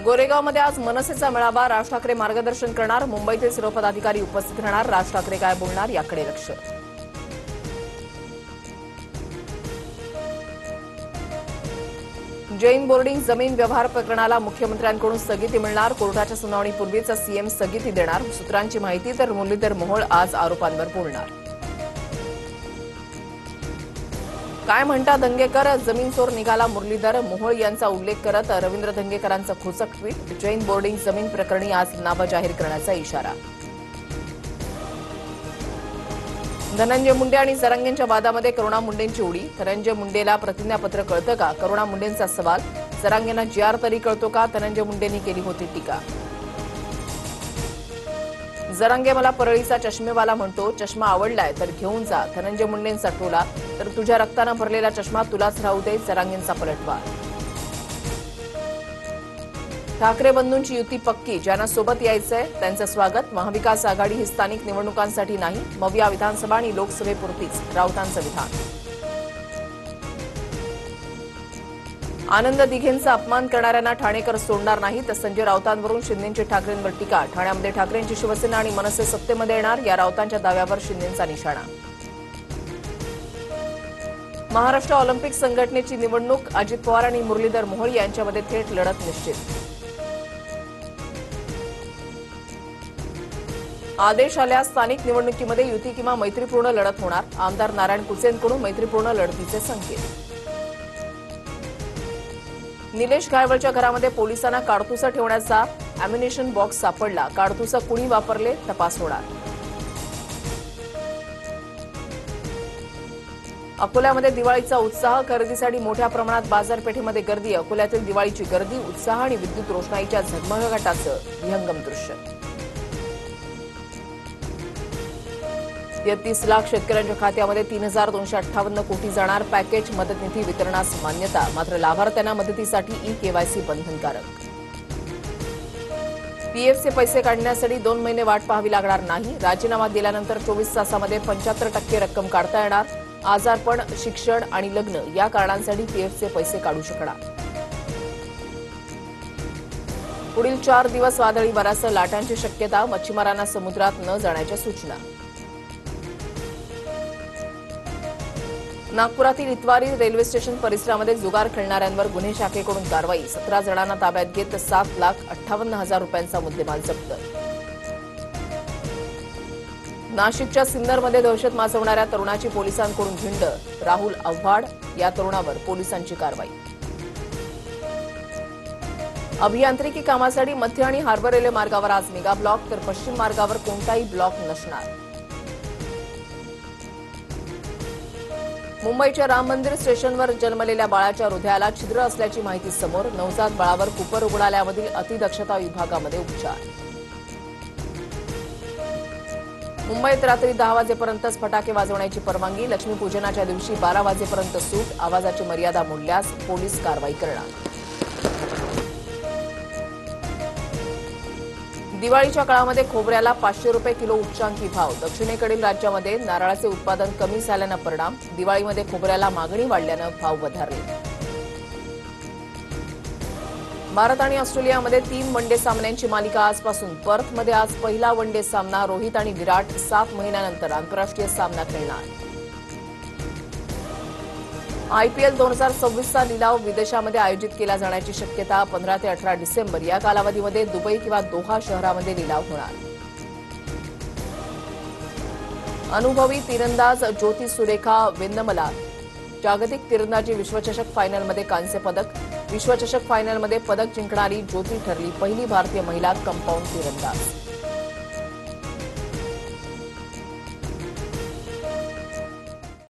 गोरेगावमध्ये आज मनसेचा मेळावा. राज ठाकरे मार्गदर्शन करणार. मुंबईतील सर्व पदाधिकारी उपस्थित राहणार. राज ठाकरे काय बोलणार याकडे लक्ष. जैन बोर्डिंग जमीन व्यवहार प्रकरणाला मुख्यमंत्र्यांकडून स्थगिती मिळणार. कोर्टाच्या सुनावणीपूर्वीच सीएम स्थगिती देणार. सूत्रांची माहिती. तर मुरलीधर मोहोळ आज आरोपांवर बोलणार. काय म्हणता दंगेकर, जमीन चोर निघाला मुरलीधर. मोहोळ यांचा उल्लेख करत रवींद्र दंगेकरांचं खोचक ट्विट. जैन बोर्डिंग जमीन प्रकरणी आज नावं जाहीर करण्याचा इशारा. धनंजय मुंडे आणि जरांगेंच्या वादामध्ये करुणा मुंडेंची उडी. धनंजय मुंडेला प्रतिज्ञापत्र कळतं का, करुणा मुंडेंचा सवाल. जरांगेंना जीआर तरी कळतो का, धनंजय मुंडेंनी केली होती टीका. जरांगे मला परळीचा चष्मेवाला म्हणतो. चष्मा आवडलाय तर घेऊन जा. धनंजय मुंडेंचा टोला. तर तुझ्या रक्तानं भरलेला चष्मा तुलाच राहू दे. जरांगेंचा पलटवार. ठाकरे बंधूंची युती पक्की. ज्यांना सोबत यायचंय त्यांचं स्वागत. महाविकास आघाडी ही स्थानिक निवडणुकांसाठी नाही, मविया विधानसभा आणि लोकसभेपुरतीच, राऊतांचं विधान. आनंद दिघेंचा अपमान करणाऱ्यांना ठाणेकर सोडणार नाही. तर संजय राऊतांवरून शिंदेंची ठाकरेंवर टीका. ठाण्यामध्ये ठाकरेंची शिवसेना आणि मनसे सत्तेमध्ये येणार. या राऊतांच्या दाव्यावर शिंदेंचा निशाणा. महाराष्ट्र ऑलिम्पिक संघटनेची निवडणूक. अजित पवार आणि मुरलीधर मोहोळ यांच्यामध्ये थेट लढत निश्चित. आदेश आल्यास स्थानिक निवडणुकीमध्ये युती किंवा मैत्रीपूर्ण लढत होणार. आमदार नारायण कुचेंकडून मैत्रीपूर्ण लढतीचे संकेत. निलेश घायवळच्या घरामध्ये पोलिसांना काडतुसं ठेवण्याचा अॅम्युनिशन बॉक्स सापडला. काडतुसं कुणी वापरले तपास होणार. अकोल्यामध्ये दिवाळीचा उत्साह. खरेदीसाठी मोठ्या प्रमाणात बाजारपेठेमध्ये गर्दी. अकोल्यातील दिवाळीची गर्दी, उत्साह आणि विद्युत रोषणाईच्या झगमगाटाचं विहंगम दृश्य. 33 लाख शेतकऱ्यांच्या खात्यामध्ये 3,258 कोटी जाणार. पॅकेज मदतनिधी वितरणास मान्यता. मात्र लाभार्थ्यांना मदतीसाठी ई-केवायसी बंधनकारक. पीएफचे पैसे काढण्यासाठी 2 महिने वाट पाहावी लागणार नाही. राजीनामा दिल्यानंतर 24 तासामध्ये 75% रक्कम काढता येणार. आजारपण, शिक्षण आणि लग्न या कारणांसाठी पीएफचे पैसे काढू शकणार. पुढील 4 दिवस वादळी वाऱ्यासह लाटांची शक्यता. मच्छीमारांना समुद्रात न जाण्याच्या सूचना. नागपुरातील इतवारी रेल्वे स्टेशन परिसरामध्ये जुगार खेळणाऱ्यांवर गुन्हे शाखेकडून कारवाई. 17 जणांना ताब्यात घेत 7,58,000 रुपयांचा मुद्देमाल जप्त. नाशिकच्या सिन्नरमध्ये दहशत माजवणाऱ्या तरुणाची पोलिसांकडून धिंड. राहुल आव्हाड या तरुणावर पोलिसांची कारवाई. अभियांत्रिकी कामासाठी मध्य आणि हार्बर रेल्वे मार्गावर आज मेगा ब्लॉक. तर पश्चिम मार्गावर कोणताही ब्लॉक नसणार. मुंबईच्या राम मंदिर स्टेशनवर जन्मलेल्या बाळाच्या हृदयाला छिद्र असल्याची माहिती समोर. नवजात बाळावर कुपर रुग्णालयामधील अतिदक्षता विभागामध्ये उपचार. मुंबईत रात्री 10 वाजेपर्यंतच फटाके वाजवण्याची परवानगी. लक्ष्मीपूजनाच्या दिवशी 12 वाजेपर्यंत सूट. आवाजाची मर्यादा मोडल्यास पोलीस कारवाई करणार. दिवाळीच्या काळामध्ये खोबऱ्याला 500 रुपये किलो उच्चांकी भाव. दक्षिणेकडील राज्यामध्ये नारळाचे उत्पादन कमी झाल्यानं परिणाम. दिवाळीमध्ये खोबऱ्याला मागणी वाढल्यानं भाव वधारले. भारत आणि ऑस्ट्रेलियामध्ये 3 वनडे सामन्यांची मालिका आजपासून. पर्थमध्ये आज पहिला वनडे सामना. रोहित आणि विराट 7 महिन्यानंतर आंतरराष्ट्रीय सामना खेळणार. आयपीएल 2026चा लिलाव विदेशामध्ये आयोजित केला जाण्याची शक्यता. 15 ते 18 डिसेंबर या कालावधीमध्ये दुबई किंवा दोहा शहरामध्ये लिलाव होणार. अनुभवी तिरंदाज ज्योती सुरेखा वेन्नमला जागतिक तिरंदाजी विश्वचषक फायनलमध्ये कांस्य पदक. विश्वचषक फायनलमध्ये पदक जिंकणारी ज्योती ठरली पहिली भारतीय महिला कंपाऊंड तिरंदाज.